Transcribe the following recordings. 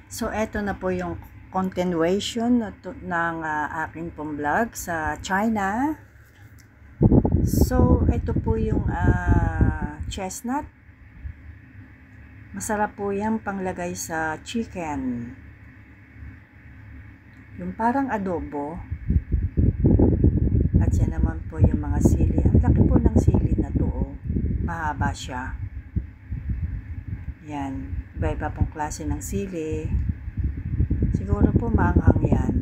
So, eto na po yung continuation ng aking pong vlog sa China. So, ito po yung chestnut. Masarap po yan panglagay sa chicken. Yung parang adobo. At yan naman po yung mga sili. Ang laki po ng sili na to, oh. Mahaba siya. Yan. Iba-iba pong klase ng sili. Siguro po maanghang yan.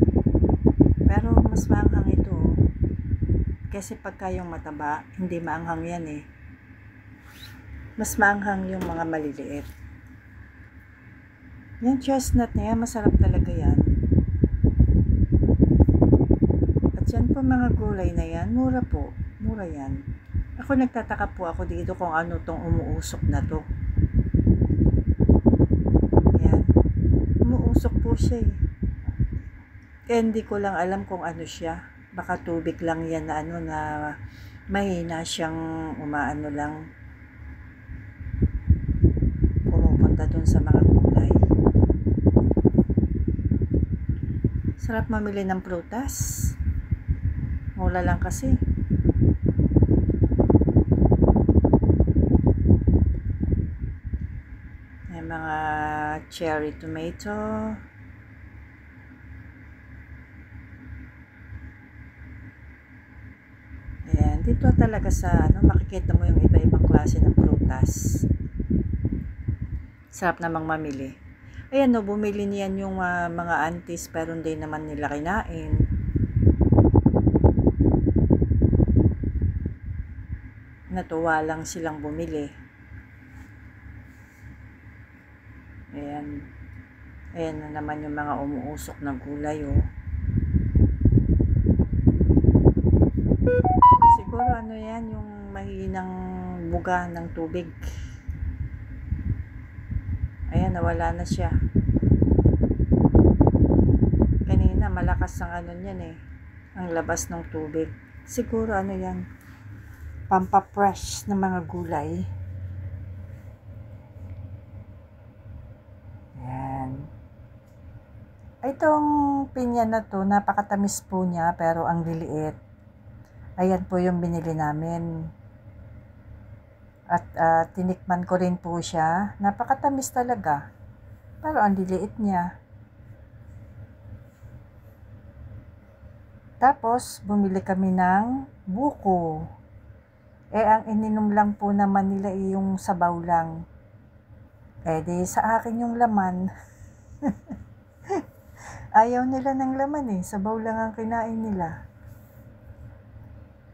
Pero mas maanghang ito. Kasi pagka yung mataba, hindi maanghang yan eh. Mas maanghang yung mga maliliit. Yung chestnut na yan, masarap talaga yan. At yan po mga gulay na yan, mura po. Mura yan. Ako nagtataka po ako dito kung ano tong umuusok na to. Yan. Umuusok po siya eh. Kaya hindi ko lang alam kung ano siya. Baka tubig lang yan na ano na mahina siyang umaano lang. Pumupunta dun sa mga gulay. Sarap mamili ng prutas. Mura lang kasi. May mga cherry tomato. Ayan, dito talaga sa makikita mo yung iba-ibang klase ng prutas. Sarap namang mamili. Ayan no, bumili niyan yung mga aunties pero hindi naman nila kinain. Natuwa lang silang bumili. Ayan. Ayan na naman yung mga umuusok na gulay, oh. Siguro ano yan, yung mahinang buga ng tubig. Ayan, nawala na siya. Kanina, malakas ang ano niyan eh. Ang labas ng tubig. Siguro ano yan, pampapresh ng mga gulay. Itong pinya na to, napakatamis po niya pero ang liliit. Ayan po yung binili namin. At tinikman ko rin po siya. Napakatamis talaga. Pero ang liliit niya. Tapos, bumili kami ng buko. Ang ininom lang po naman nila yung sabaw lang. Di sa akin yung laman. Ayaw nila ng laman eh. Sabaw lang ang kinain nila.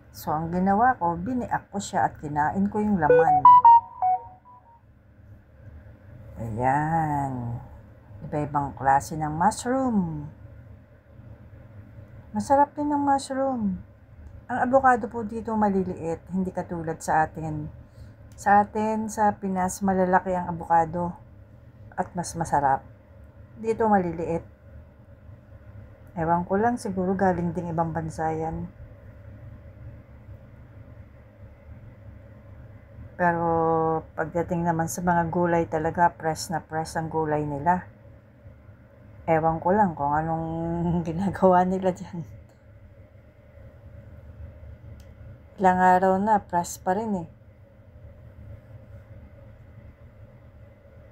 So, ang ginawa ko, biniak ko siya at kinain ko yung laman. Ayan. Iba-ibang klase ng mushroom. Masarap din ng mushroom. Ang avocado po dito maliliit. Hindi katulad sa atin. Sa atin, sa Pinas, malalaki ang avocado. At mas masarap. Dito maliliit. Ewan ko lang, siguro galing ding ibang bansa yan. Pero pagdating naman sa mga gulay talaga, press na press ang gulay nila. Ewan ko lang kung anong ginagawa nila dyan. Ilang araw na, press pa rin eh.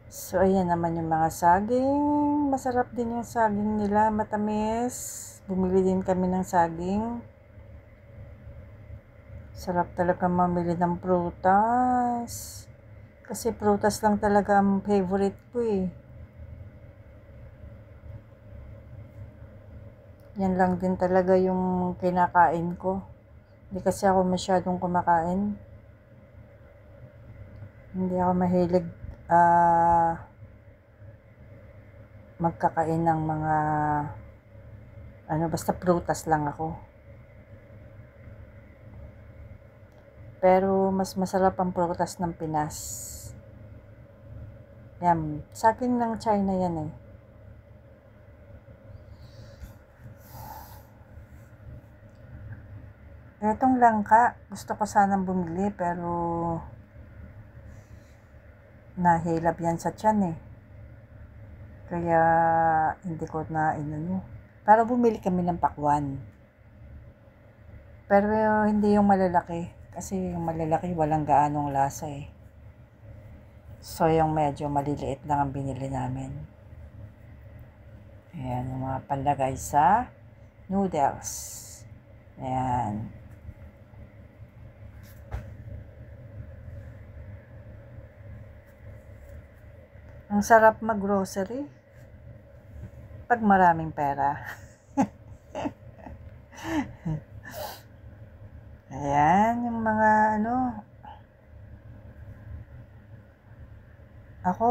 So, ayan naman yung mga saging. Masarap din yung saging nila, matamis. Bumili din kami ng saging. Sarap talaga mamili ng prutas. Kasi prutas lang talaga ang favorite ko eh. Yan lang din talaga yung kinakain ko. Hindi kasi ako masyadong kumakain. Hindi ako mahilig magkakain ng mga basta prutas lang ako. Pero mas masarap ang prutas ng Pinas. Yan, saging ng China yan eh. Etong langka, gusto ko sanang bumili pero nahilap yan sa tiyan eh. Kaya hindi ko na inano. Para bumili kami ng pakwan. Pero hindi yung malalaki. Kasi yung malalaki walang gaanong lasa eh. So yung medyo maliliit lang ang binili namin. Ayan, yung mga panlagay sa noodles. Ayan. Ang sarap mag-grocery pag maraming pera. Ayan, yung mga ako,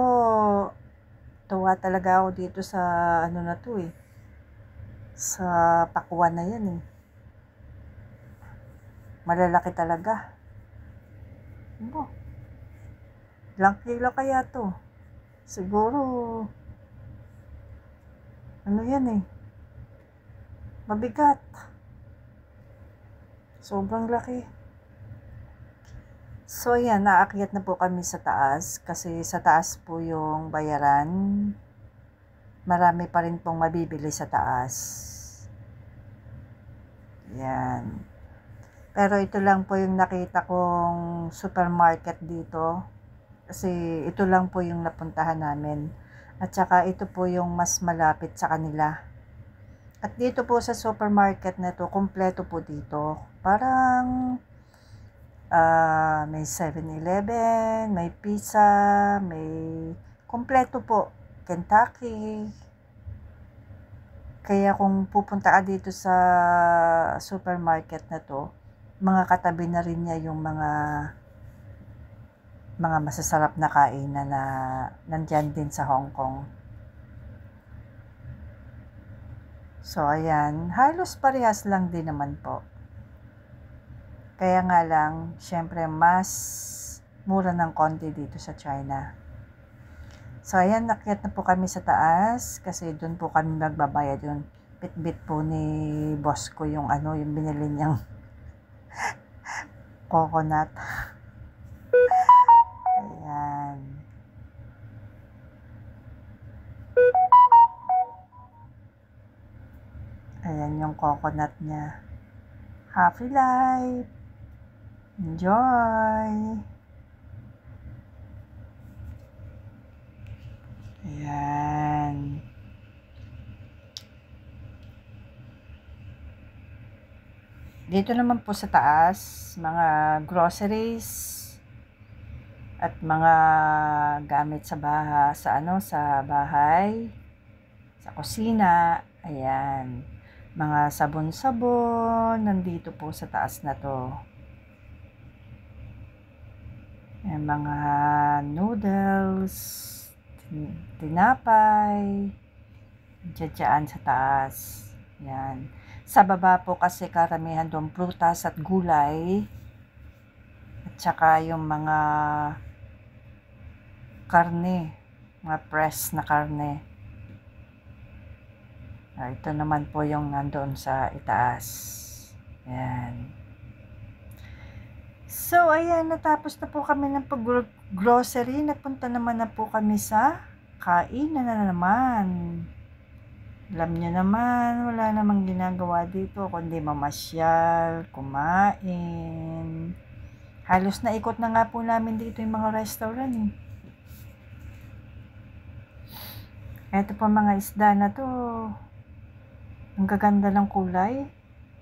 tuwa talaga ako dito sa na to eh. Sa pakwan na yan eh. Malalaki talaga. Ilang kilo kaya to? Siguro, yan eh. Mabigat. Sobrang laki. So yan, naakyat na po kami sa taas. Kasi sa taas po yung bayaran. Marami pa rin pong mabibili sa taas. Yan. Pero ito lang po yung nakita kong supermarket dito. Kasi ito lang po yung napuntahan namin. At saka ito po yung mas malapit sa kanila. At dito po sa supermarket na to, kompleto po dito. Parang may 7-Eleven, may pizza, may kompleto po. Kentucky. Kaya kung pupunta ka dito sa supermarket na to, mga katabi na rin niya yung mga masasarap na kainan na nandyan din sa Hong Kong. So, ayan. Halos parehas lang din naman po. Kaya nga lang, syempre, mas mura ng konti dito sa China. So, ayan. Nakyat na po kami sa taas kasi doon po kami magbabayad yun. Bit-bit po ni boss ko yung yung binili niyang coconut. Ayan. Ayan yung coconut niya. Happy life! Enjoy! Ayan. Dito naman po sa taas, mga groceries at mga gamit sa bahay, sa bahay, sa kusina. Ayan. Mga sabon-sabon, nandito po sa taas na to. Ayan, mga noodles, tinapay, dyan sa taas. Ayan. Sa baba po kasi karamihan doon prutas at gulay. At saka yung mga karne, mga press na karne. Ito naman po yung nandoon sa itaas. Ayan. So, ayan, natapos na po kami ng pag-grocery. Nagpunta naman na po kami sa kainan na naman. Alam nyo naman, wala namang ginagawa dito kundi mamasyal, kumain. Halos naikot na nga po namin dito yung mga restaurant eh. Ito po mga isda na to. Ang gaganda ng kulay.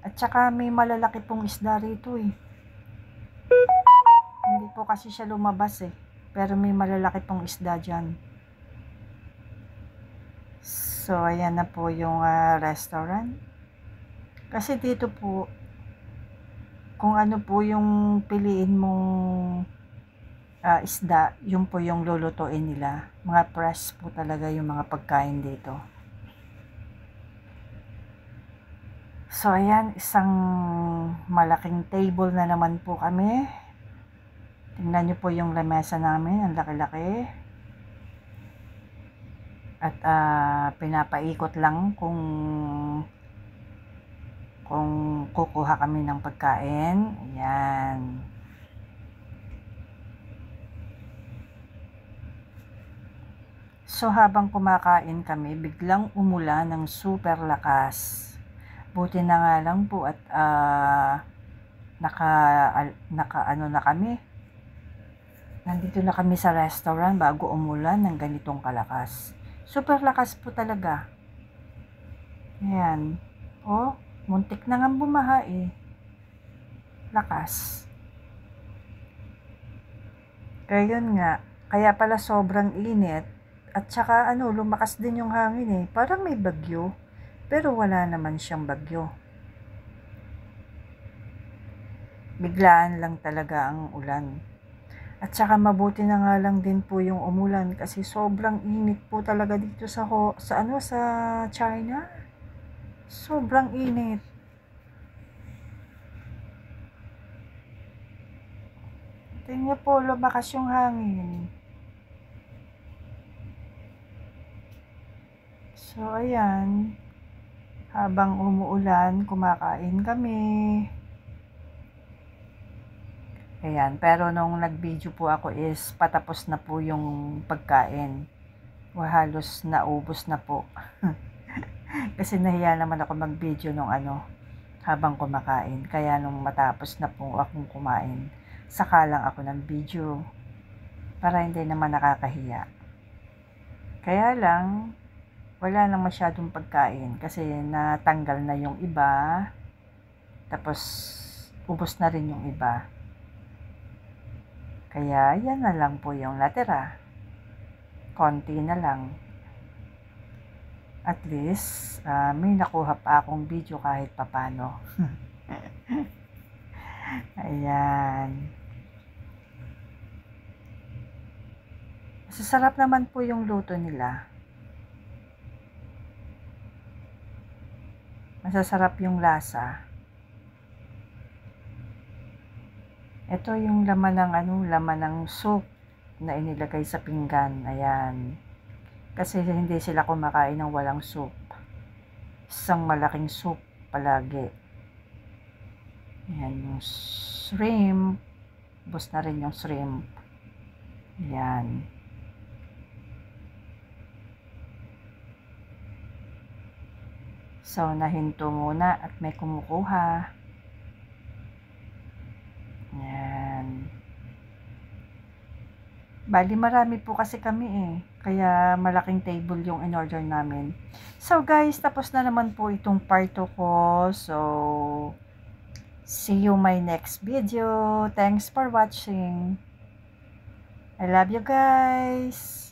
At saka may malalaki pong isda rito eh. Hindi po kasi siya lumabas eh. Pero may malalaki pong isda dyan. So, ayan na po yung restaurant. Kasi dito po, kung ano po yung piliin mong isda, yun po yung lulutuin nila. Mga fresh po talaga yung mga pagkain dito. So, ayan, isang malaking table na naman po kami. Tingnan nyo po yung lamesa namin, ang laki-laki. At pinapaikot lang kung kukuha kami ng pagkain. Ayan. So habang kumakain kami, biglang umulan ng super lakas. Buti na nga lang po at naka, ano na kami. Nandito na kami sa restaurant bago umulan ng ganitong kalakas. Super lakas po talaga. Ayan. Oh, muntik na nga bumaha eh. Lakas. Kaya yun nga. Kaya pala sobrang init. At saka lumakas din yung hangin eh. Parang may bagyo. Pero wala naman siyang bagyo. Biglaan lang talaga ang ulan. At saka mabuti na nga lang din po yung umulan kasi sobrang init po talaga dito sa China. Sobrang init. Tingnan niyo po, lumakas yung hangin. So, ayan. Habang umuulan, kumakain kami. Ayan, pero nung nag-video po ako is patapos na po yung pagkain. Halos naubos na po. Kasi nahiya naman ako mag-video nung habang kumakain. Kaya nung matapos na po akong kumain, saka lang ako ng video para hindi naman nakakahiya. Kaya lang, wala nang masyadong pagkain kasi natanggal na yung iba. Tapos, ubos na rin yung iba. Kaya, yan na lang po yung natira. Konti na lang. At least, may nakuha pa akong video kahit papano. Ayan. Masasarap naman po yung luto nila. Masasarap yung lasa. Ito yung laman ng soup na inilagay sa pinggan. Ayan. Kasi hindi sila kumakain ng walang soup. Isang malaking soup palagi. Ayan yung shrimp. Bus na rin yung shrimp. Ayan. So, nahinto muna at may kumukuha. Ayan. Bali, marami po kasi kami eh. Kaya malaking table yung in-order namin. So guys, tapos na naman po itong part 2 ko. So, see you my next video. Thanks for watching. I love you guys.